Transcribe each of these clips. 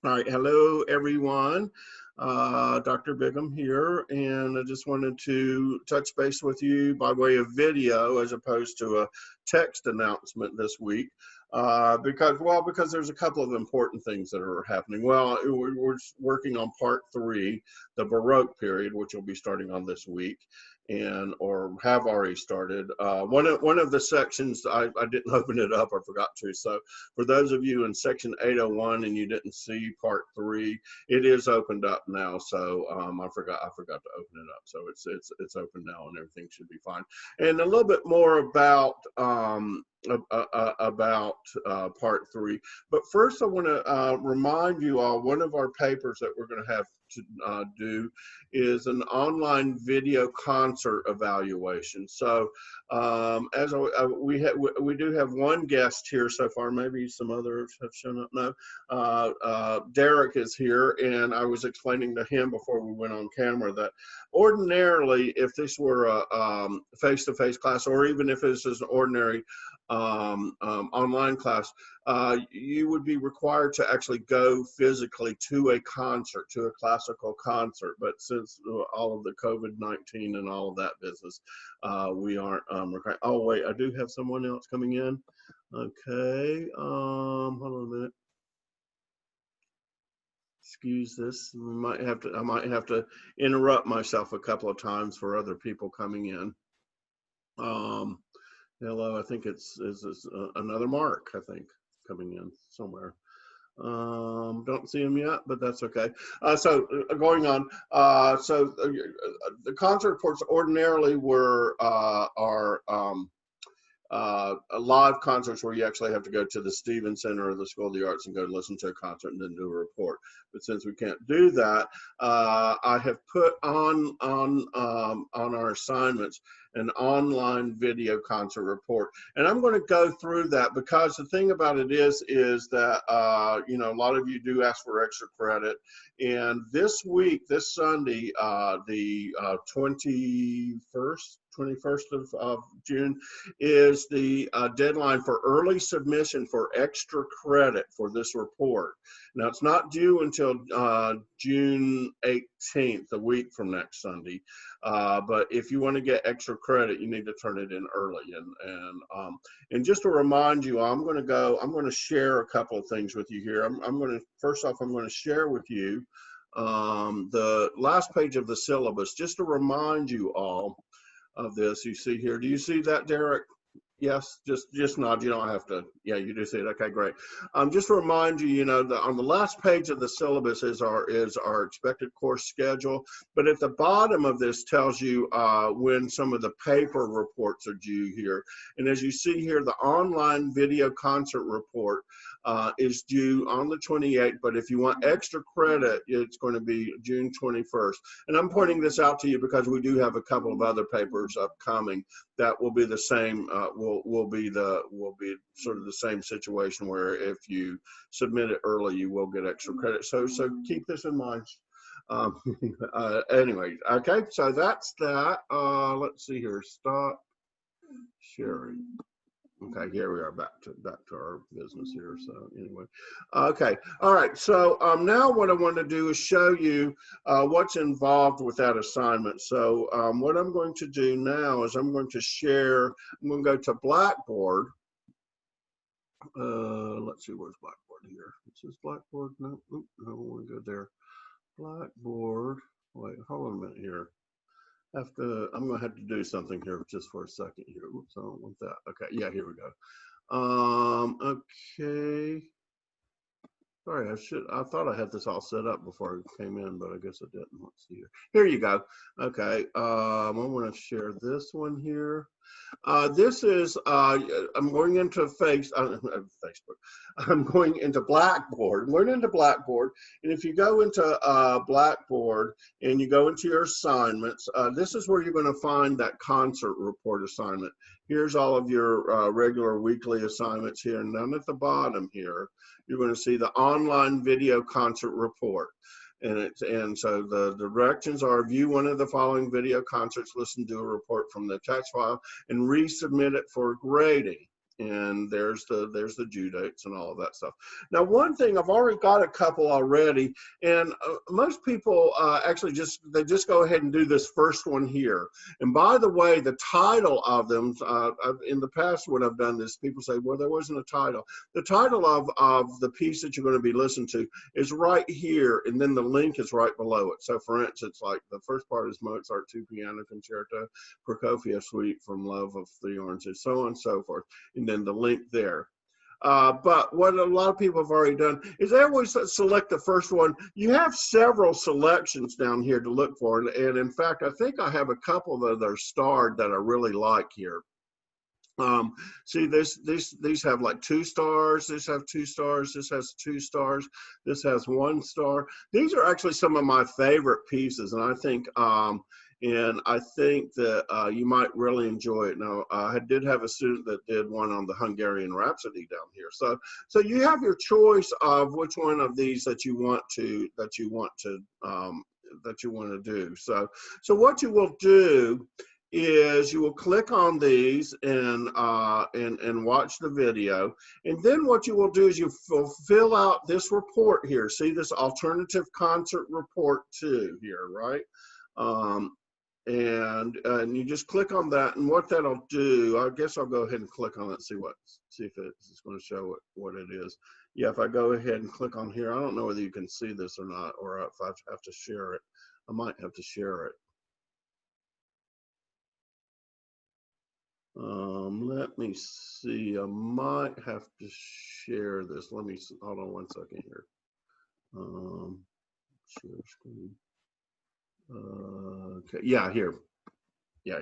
All right, hello everyone. Dr. Biggam here, and I just wanted to touch base with you by way of video as opposed to a text announcement this week, because there's a couple of important things that are happening. Well, we're working on part 3, the Baroque period, which will be starting on this week, and or have already started. One of the sections I didn't open it up, I forgot to. So for those of you in section 801 and you didn't see part 3, it is opened up now. So I forgot to open it up. So it's open now and everything should be fine. And a little bit more about part 3. But first, I want to remind you all, one of our papers that we're going to have to do is an online video concert evaluation. So we do have one guest here so far. Maybe some others have shown up. No, Derek is here, and I was explaining to him before we went on camera that ordinarily, if this were a face-to-face class, or even if this is an ordinary online class, you would be required to actually go physically to a concert, to a classical concert. But since all of the COVID-19 and all of that business, we aren't required. Oh wait, I do have someone else coming in. Okay, hold on a minute. Excuse this. I might have to interrupt myself a couple of times for other people coming in. Hello, I think it's another Mark, I think, coming in somewhere. Don't see him yet, but that's okay. So going on, the concert reports ordinarily are live concerts where you actually have to go to the Stevens Center or the School of the Arts and go listen to a concert and then do a report. But since we can't do that, I have put on our assignments an online video concert report, and I'm going to go through that because the thing about it is that a lot of you do ask for extra credit, and this week, this Sunday, the 21st of June is the deadline for early submission for extra credit for this report. Now, it's not due until June 18th, a week from next Sunday. But if you want to get extra credit, you need to turn it in early. And just to remind you, I'm going to share a couple of things with you here. First off, I'm going to share with you the last page of the syllabus, just to remind you all of this. You see here, do you see that, Derek? Yes, just nod. You don't have to. Yeah, you do see it. Okay, great. Just to remind you, on the last page of the syllabus is our expected course schedule. But at the bottom of this tells you when some of the paper reports are due here. And as you see here, the online video concert report is due on the 28th. But if you want extra credit, it's going to be June 21st. And I'm pointing this out to you because we do have a couple of other papers upcoming that will be the same. Will be sort of the same situation where if you submit it early, you will get extra credit. So keep this in mind. Anyway, okay, so that's that. Let's see here. Stop sharing. Okay, here we are back to our business here. So anyway, okay, all right. So now what I want to do is show you what's involved with that assignment. So what I'm going to do now is I'm going to share. I'm going to go to Blackboard. Let's see, where's Blackboard here? It says Blackboard. No, no, I want to go there. Blackboard. Wait, hold on a minute here. I'm going to have to do something here just for a second here. Oops, I don't want that. Okay, yeah, here we go. Okay. Sorry, I thought I had this all set up before I came in, but I guess I didn't. Let's see here. Here you go. Okay, I want to share this one here. This is, I'm going into Facebook. I'm going into Blackboard. I'm going into Blackboard. And if you go into Blackboard and you go into your assignments, this is where you're going to find that concert report assignment. Here's all of your regular weekly assignments here. And down at the bottom here, you're going to see the online video concert report. And so the directions are: view one of the following video concerts, listen to a report from the text file, and resubmit it for grading. and there's the due dates and all of that stuff. Now, one thing, I've already got a couple already, and most people actually just go ahead and do this first one here. And by the way, the title of them, in the past when I've done this, people say, well, there wasn't a title. The title of the piece that you're going to be listening to is right here, and then the link is right below it. So for instance, like the first part is Mozart 2 Piano Concerto, Prokofiev Suite from Love of Three Oranges, so on and so forth, and then the link there. But what a lot of people have already done is they always select the first one. You have several selections down here to look for, and in fact, I think I have a couple that are starred that I really like here. See, these have like 2 stars, this have 2 stars, this has 2 stars, this has 1 star. These are actually some of my favorite pieces, and I think that you might really enjoy it. Now, I did have a student that did one on the Hungarian Rhapsody down here. So you have your choice of which one of these that you want to do. So what you will do is you will click on these and watch the video, and then what you will do is you fill out this report here. See this alternative concert report 2 here, right? And you just click on that, and what that'll do, I guess I'll go ahead and click on it and see if it's going to show what it is. Yeah, if I go ahead and click on here, I don't know whether you can see this or not, or if I have to share it. I might have to share it. Let me see. I might have to share this. Let me hold on 1 second here. Share screen. Okay. Yeah, here. Yeah.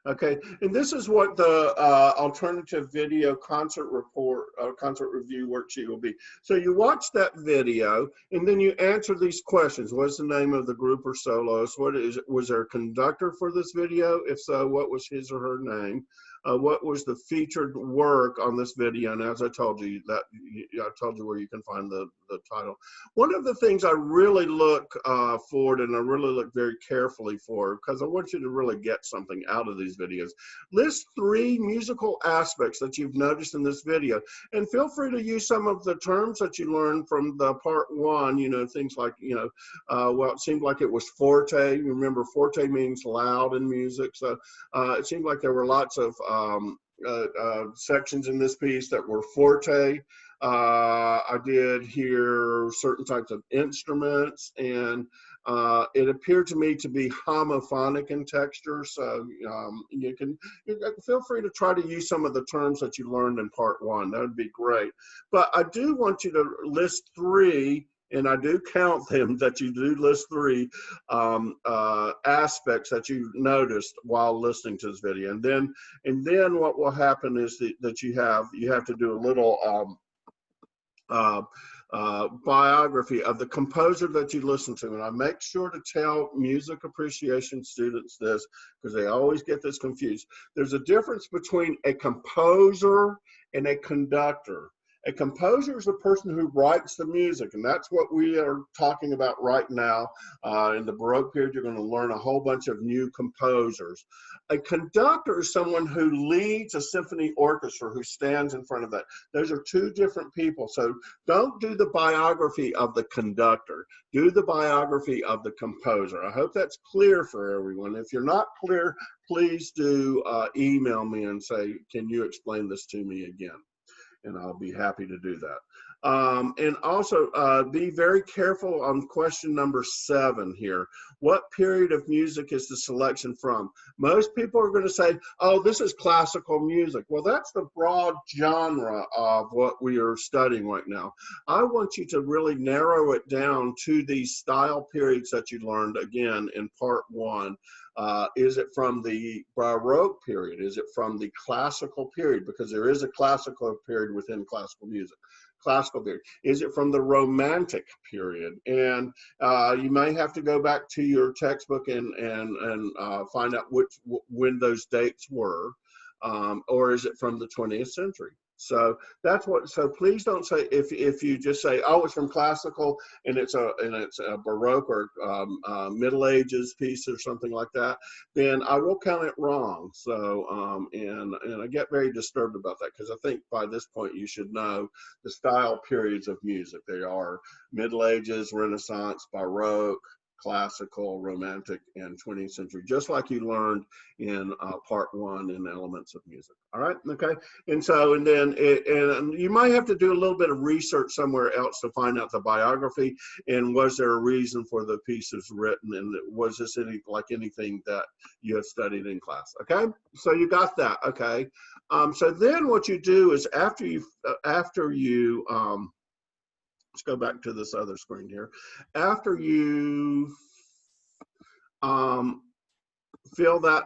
Okay, and this is what the alternative video concert report, concert review worksheet will be. So you watch that video, and then you answer these questions. What's the name of the group or soloist? Was there a conductor for this video? If so, what was his or her name? What was the featured work on this video? And as I told you, I told you where you can find the title. One of the things I really look for, and I really look very carefully for, because I want you to really get something out of these videos. List 3 musical aspects that you've noticed in this video, and feel free to use some of the terms that you learned from the part 1. You know, things like, well, it seemed like it was forte. You remember, forte means loud in music, so it seemed like there were lots of sections in this piece that were forte. I did hear certain types of instruments, and it appeared to me to be homophonic in texture. So you can feel free to try to use some of the terms that you learned in part 1. That would be great. But I do want you to list 3, and I do count them, that you do list 3 aspects that you noticed while listening to this video. And then what will happen is that you have to do a little biography of the composer that you listen to. And I make sure to tell music appreciation students this, because they always get this confused. There's a difference between a composer and a conductor. A composer is the person who writes the music, and that's what we are talking about right now. In the Baroque period, you're going to learn a whole bunch of new composers. A conductor is someone who leads a symphony orchestra, who stands in front of that. Those are 2 different people. So don't do the biography of the conductor. Do the biography of the composer. I hope that's clear for everyone. If you're not clear, please do email me and say, can you explain this to me again? And I'll be happy to do that. And also be very careful on question number 7 here. What period of music is the selection from? Most people are going to say, oh, this is classical music. Well, that's the broad genre of what we are studying right now. I want you to really narrow it down to these style periods that you learned, again, in part 1. Is it from the Baroque period? Is it from the classical period? Because there is a classical period within classical music. Classical period. Is it from the Romantic period? And you may have to go back to your textbook and find out when those dates were. Or is it from the 20th century? So that's what. So please don't say, if you just say, oh, it's from classical and it's a Baroque or Middle Ages piece or something like that, then I will count it wrong. So and I get very disturbed about that, because I think by this point you should know the style periods of music. They are Middle Ages, Renaissance, Baroque, classical, romantic, and 20th century, just like you learned in part 1 in elements of music. All right, okay. And so, and then and you might have to do a little bit of research somewhere else to find out the biography, and was there a reason for the pieces written, and was this anything that you have studied in class? Okay, so you got that. Okay, so then what you do is after you let's go back to this other screen here. After you fill that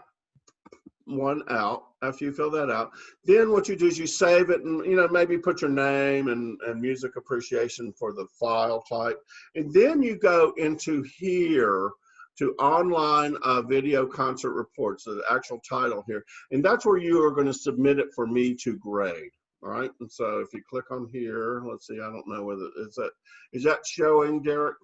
one out, after you fill that out, then what you do is you save it, and maybe put your name and music appreciation for the file type, and then you go into here to online video concert reports, the actual title here, and that's where you are going to submit it for me to grade. All right, and so if you click on here, let's see, I don't know whether is that showing, Derek?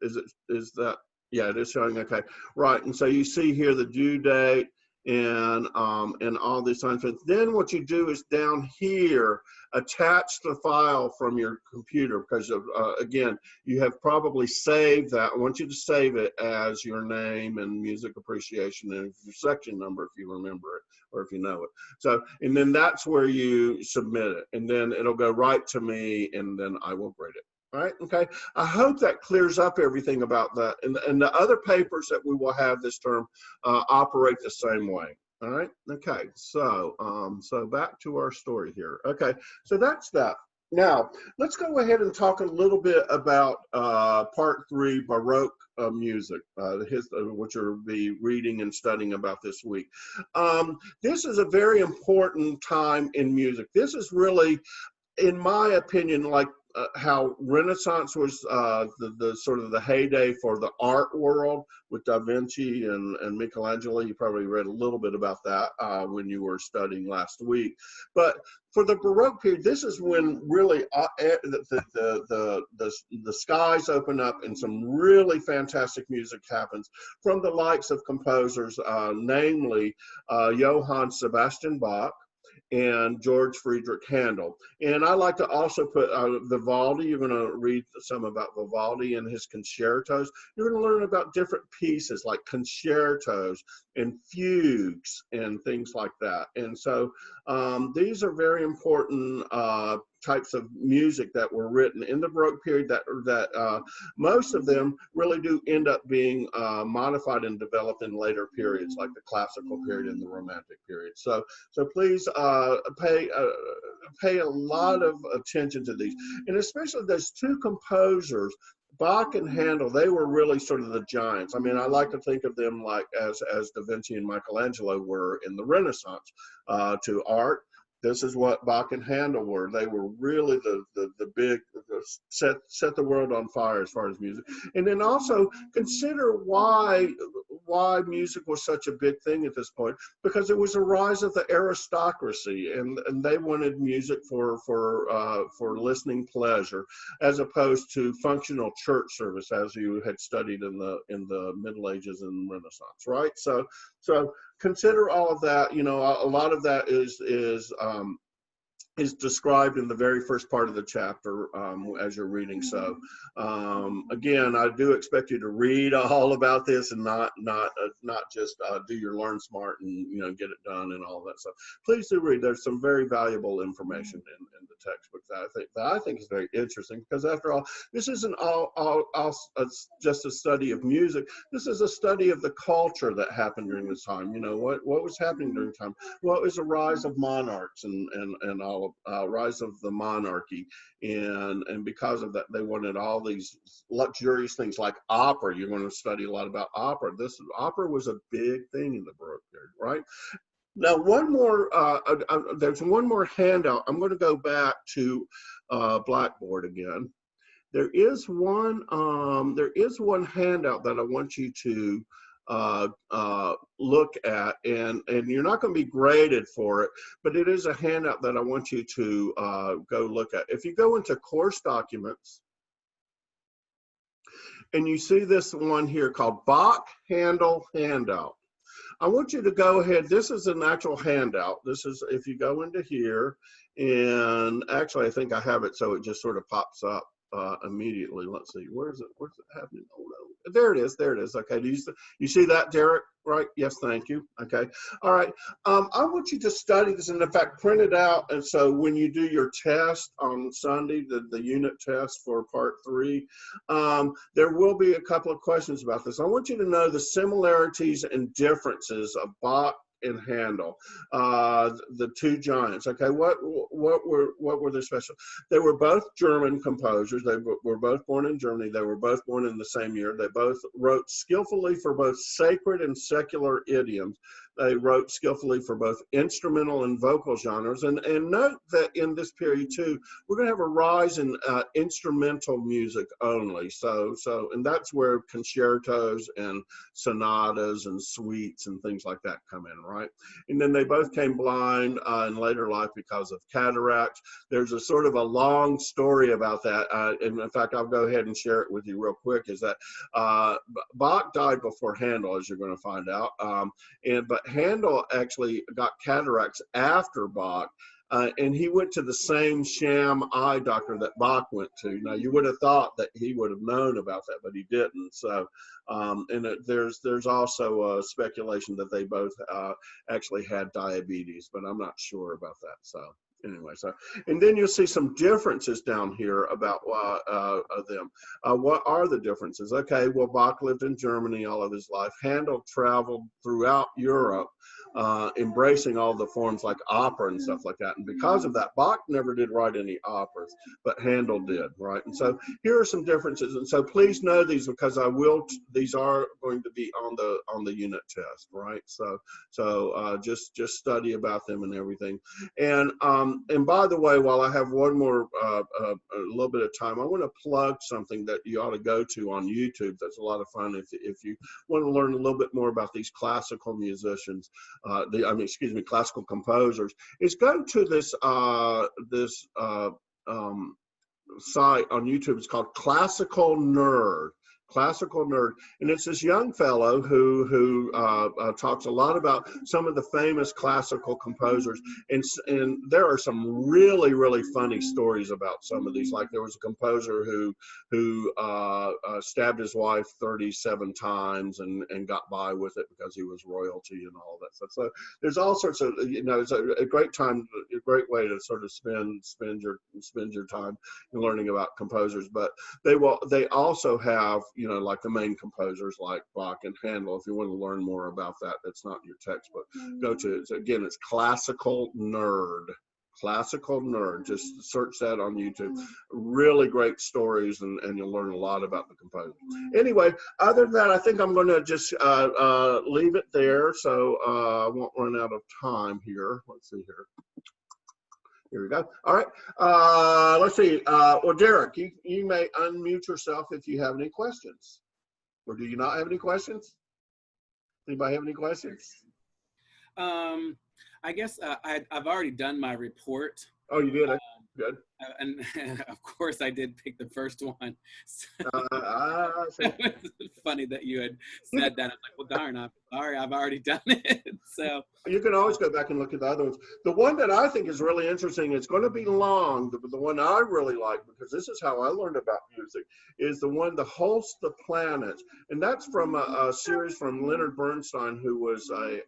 Is that, yeah, it is showing. Okay, right, and so you see here the due date and all these times. But then what you do is down here, attach the file from your computer, because again, you have probably saved that. I want you to save it as your name and music appreciation and your section number if you remember it or if you know it. So, and then that's where you submit it, and then it'll go right to me, and then I will grade it. All right, okay. I hope that clears up everything about that. And the other papers that we will have this term operate the same way. All right, okay. So so back to our story here. Okay, so that's that. Now let's go ahead and talk a little bit about part 3, Baroque music, which you'll be reading and studying about this week. This is a very important time in music. This is really, in my opinion, like how Renaissance was the sort of the heyday for the art world with Da Vinci and Michelangelo. You probably read a little bit about that when you were studying last week. But for the Baroque period, this is when really the skies open up and some really fantastic music happens from the likes of composers, namely Johann Sebastian Bach and George Friedrich Handel. And I like to also put Vivaldi. You're going to read some about Vivaldi and his concertos. You're going to learn about different pieces like concertos and fugues and things like that. And so these are very important types of music that were written in the Baroque period that most of them really do end up being modified and developed in later periods, like the classical period and the romantic period. So please pay a lot of attention to these, and especially those two composers, Bach and Handel. They were really sort of the giants. I mean, I like to think of them like as Da Vinci and Michelangelo were in the Renaissance to art. This is what Bach and Handel were. They were really the big, set the world on fire as far as music. And then also consider why music was such a big thing at this point, because it was a rise of the aristocracy, and they wanted music for listening pleasure, as opposed to functional church service as you had studied in the Middle Ages and Renaissance, right? So consider all of that. You know, a lot of that is described in the very first part of the chapter as you're reading. So again, I do expect you to read all about this and not just do your Learn Smart and get it done and all that stuff. Please do read. There's some very valuable information in the textbook that I think is very interesting, because after all, this isn't all just a study of music. This is a study of the culture that happened during this time. What was happening during the time? Well, it was a rise of monarchs and all rise of the monarchy, and because of that, they wanted all these luxurious things like opera. You're going to study a lot about opera. Opera was a big thing in the Baroque period, right? Now, there's one more handout. I'm going to go back to Blackboard again. There is one handout that I want you to look at, and you're not going to be graded for it, but it is a handout that I want you to go look at. If you go into course documents, and you see this one here called Bach Handel Handout. I want you to go ahead. This is an actual handout. This is, if you go into here, and actually I think I have it so it just sort of pops up immediately. Let's see, where's it happening? Oh no, there it is, there it is. Okay, do you see that, Derek? Right, yes, thank you. Okay, all right, I want you to study this, and in fact print it out, and so when you do your test on Sunday, the unit test for part 3, there will be a couple of questions about this. I want you to know the similarities and differences of Bach and Handel, the two giants. Okay, what were their special? They were both German composers. They were both born in Germany. They were both born in the same year. They both wrote skillfully for both sacred and secular idioms. They wrote skillfully for both instrumental and vocal genres. And note that in this period too, we're going to have a rise in instrumental music only. And that's where concertos and sonatas and suites and things like that come in, right? And then they both came blind in later life because of cataracts. There's a sort of a long story about that. And in fact, I'll go ahead and share it with you real quick, is that Bach died before Handel, as you're going to find out. But Handel actually got cataracts after Bach, and he went to the same sham eye doctor that Bach went to. Now, you would have thought that he would have known about that, but he didn't. So, there's also speculation that they both actually had diabetes, but I'm not sure about that. So. Anyway, and then you'll see some differences down here about them. What are the differences? Okay, well, Bach lived in Germany all of his life. Handel traveled throughout Europe, embracing all the forms like opera and stuff like that. And because of that, Bach never did write any operas, but Handel did, right? And so here are some differences. And so please know these, because these are going to be on the unit test, right? So just study about them and everything. And by the way, while I have one more a little bit of time, I want to plug something that you ought to go to on YouTube. That's a lot of fun if you want to learn a little bit more about these classical musicians, classical composers. Is go to this site on YouTube. It's called Classical Nerd. And it's this young fellow who talks a lot about some of the famous classical composers, and there are some really funny stories about some of these. Like there was a composer who stabbed his wife 37 times and got by with it because he was royalty and all that stuff. So there's all sorts of, it's a great time, a great way to sort of spend your time learning about composers. But they also have, like the main composers like Bach and Handel. If you want to learn more about that, that's not in your textbook. Go to it. So again, it's Classical Nerd. Just search that on YouTube. Really great stories, and you'll learn a lot about the composer. Anyway, other than that, I think I'm going to just leave it there, so I won't run out of time here. Let's see here. Here we go. All right. Let's see. Well, Derek, you may unmute yourself if you have any questions. Or do you not have any questions? Anybody have any questions? I guess I've already done my report. Oh, you did? Good. And of course, I did pick the first one. So it was funny that you had said that. I'm like, well, darn, I'm sorry, I've already done it. So you can always go back and look at the other ones. The one that I think is really interesting, it's going to be long, but the one I really like, because this is how I learned about music, is the one, The Host the Planets. And that's from a series from Leonard Bernstein, who was a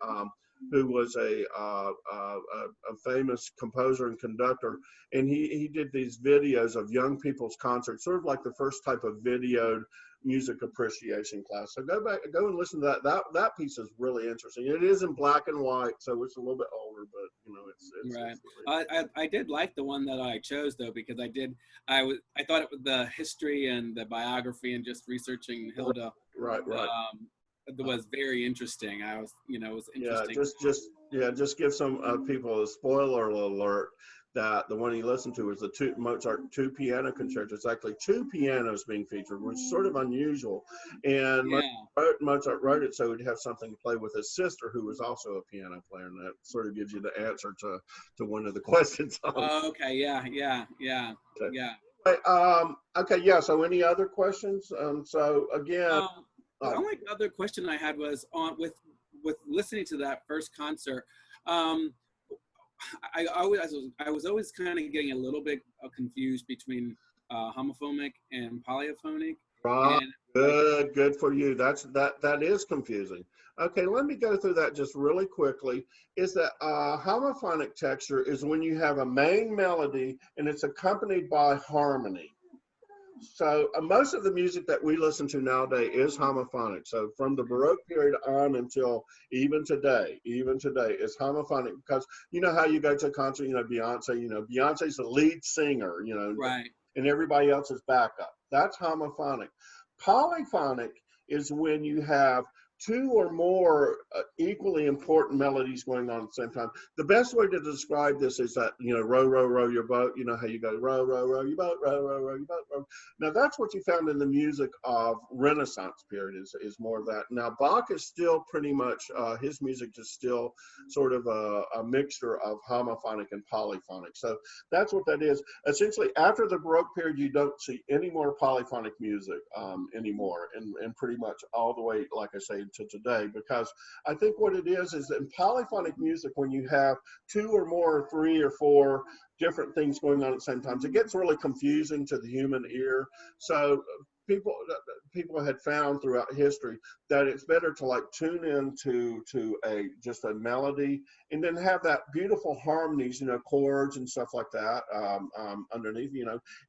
famous composer and conductor, and he did these videos of young people's concerts, sort of like the first type of videoed music appreciation class. So go and listen to that. That piece is really interesting. It is in black and white, so it's a little bit older, but it's right. It's really I did like the one that I chose though, because I thought it was the history and the biography and just researching Hilda. Right. It was very interesting. It was interesting. Just give some people a spoiler alert. that the one he listened to was the Mozart two piano concerto. It's actually two pianos being featured, which is sort of unusual. And Yeah. Mozart wrote it so he'd have something to play with his sister, who was also a piano player, and that sort of gives you the answer to one of the questions. Oh, okay. Yeah. Yeah. Yeah. Okay. Yeah. Okay. Yeah. So, any other questions? So again, The only other question I had was on with listening to that first concert. Um, I was always kind of getting a little bit confused between homophonic and polyphonic, right. and like, Good for you. That is confusing. Okay, let me go through that just really quickly. Is that homophonic texture is when you have a main melody and it's accompanied by harmony. So most of the music that we listen to nowadays is homophonic. So from the Baroque period on until even today is homophonic, because you know how you go to a concert, Beyonce's the lead singer, right. and everybody else is backup. That's homophonic. Polyphonic is when you have two or more equally important melodies going on at the same time. The best way to describe this is that, row, row, row your boat. You know how you go, row, row, row your boat, row, row, row your boat, row. Now, that's what you found in the music of Renaissance period is more of that. Now, Bach is still pretty much, his music is still sort of a mixture of homophonic and polyphonic. So that's what that is. Essentially, after the Baroque period, you don't see any more polyphonic music anymore, and pretty much all the way, like I say, to today, because I think what it is that in polyphonic music, when you have two or more, three or four different things going on at the same time, it gets really confusing to the human ear. So people had found throughout history that it's better to like tune in to a just a melody, and then have that beautiful harmonies, chords and stuff like that underneath,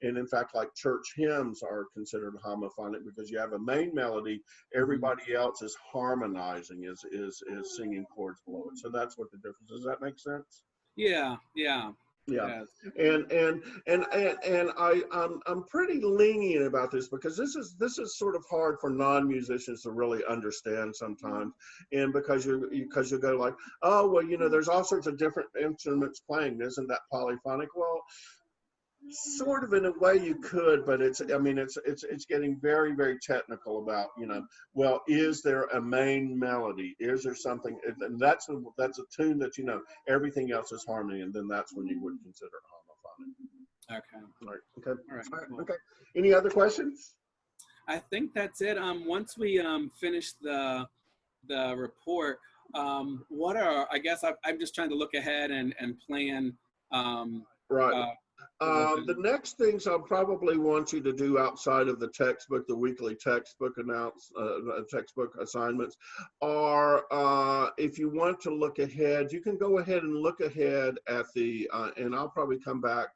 and in fact, like church hymns are considered homophonic because you have a main melody, everybody else is harmonizing, is singing chords below it. So that's what the difference is. Does that make sense? Yeah. Yeah. Yeah, Yes. and I'm pretty lenient about this because this is sort of hard for non-musicians to really understand sometimes, and because you go like, oh well, there's all sorts of different instruments playing, isn't that polyphonic? Well, sort of in a way you could, but it's getting very, very technical about, well, is there a main melody? Is there something? And that's a tune that, everything else is harmony, and then that's when you would consider it homophonic. Okay. All right. Okay. All right. All right. Cool. Okay. Any other questions? I think that's it. Once we finish the report, what are I guess I'm just trying to look ahead and plan. Right. Uh, as I The next things I'll probably want you to do outside of the textbook, the weekly textbook assignments, are if you want to look ahead, you can go ahead and look ahead at and I'll probably come back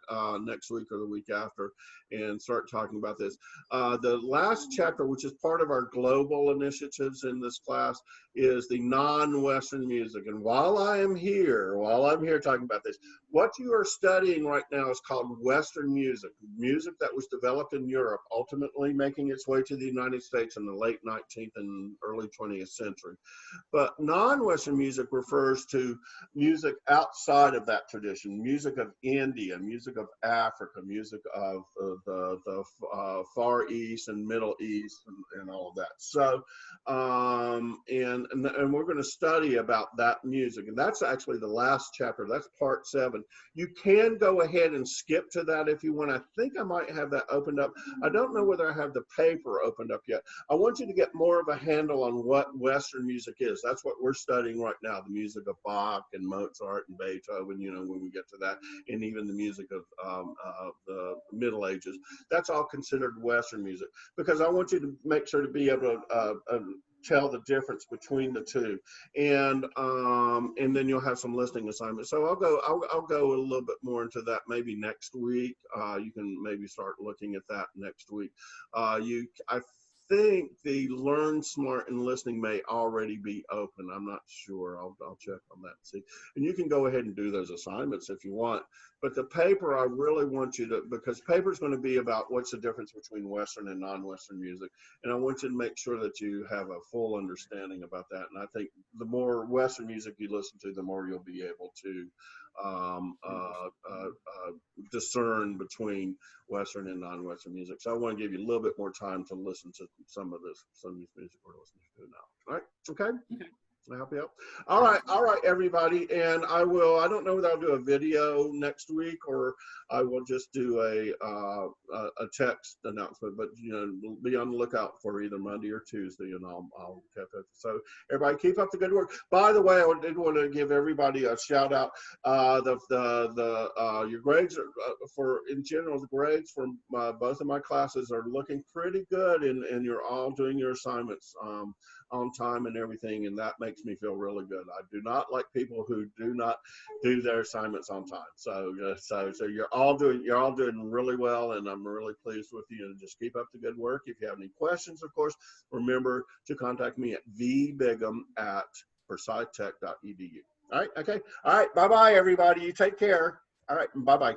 next week or the week after and start talking about this. The last chapter, which is part of our global initiatives in this class, is the non-Western music. And while I'm here talking about this, what you are studying right now is called Western music, music that was developed in Europe, ultimately making its way to the United States in the late 19th and early 20th century. But non-Western music refers to music outside of that tradition, music of India, music of Africa, music of the Far East and Middle East, and all of that. So, and we're going to study about that music, and that's actually the last chapter. That's part 7. You can go ahead and skip to that if you want. I think I might have that opened up. I don't know whether I have the paper opened up yet. I want you to get more of a handle on what Western music is. That's what we're studying right now, the music of Bach and Mozart and Beethoven, when we get to that, and even the music of the Middle Ages. That's all considered Western music, because I want you to make sure to be able to tell the difference between the two, and then you'll have some listening assignments. So I'll go a little bit more into that maybe next week. You can maybe start looking at that next week. I think the Learn Smart and Listening may already be open. I'm not sure. I'll check on that and see. And you can go ahead and do those assignments if you want. But the paper, I really want you to, because paper is going to be about what's the difference between Western and non-Western music. And I want you to make sure that you have a full understanding about that. And I think the more Western music you listen to, the more you'll be able to discern between Western and non-Western music. So I want to give you a little bit more time to listen to some of these music we're listening to now. All right, okay. Can I help you out? All right, everybody. And I don't know whether I'll do a video next week or I will just do a text announcement, but be on the lookout for either Monday or Tuesday, and I'll have it. So everybody keep up the good work. By the way, I did want to give everybody a shout out. Your grades are, in general, the grades for both of my classes are looking pretty good, and you're all doing your assignments on time and everything, and that makes me feel really good. I do not like people who do not do their assignments on time. So you're all doing really well, and I'm really pleased with you. And just keep up the good work. If you have any questions, of course, remember to contact me at vbiggam@forsythtech.edu. All right, okay. All right, bye-bye, everybody. You take care. All right, bye-bye.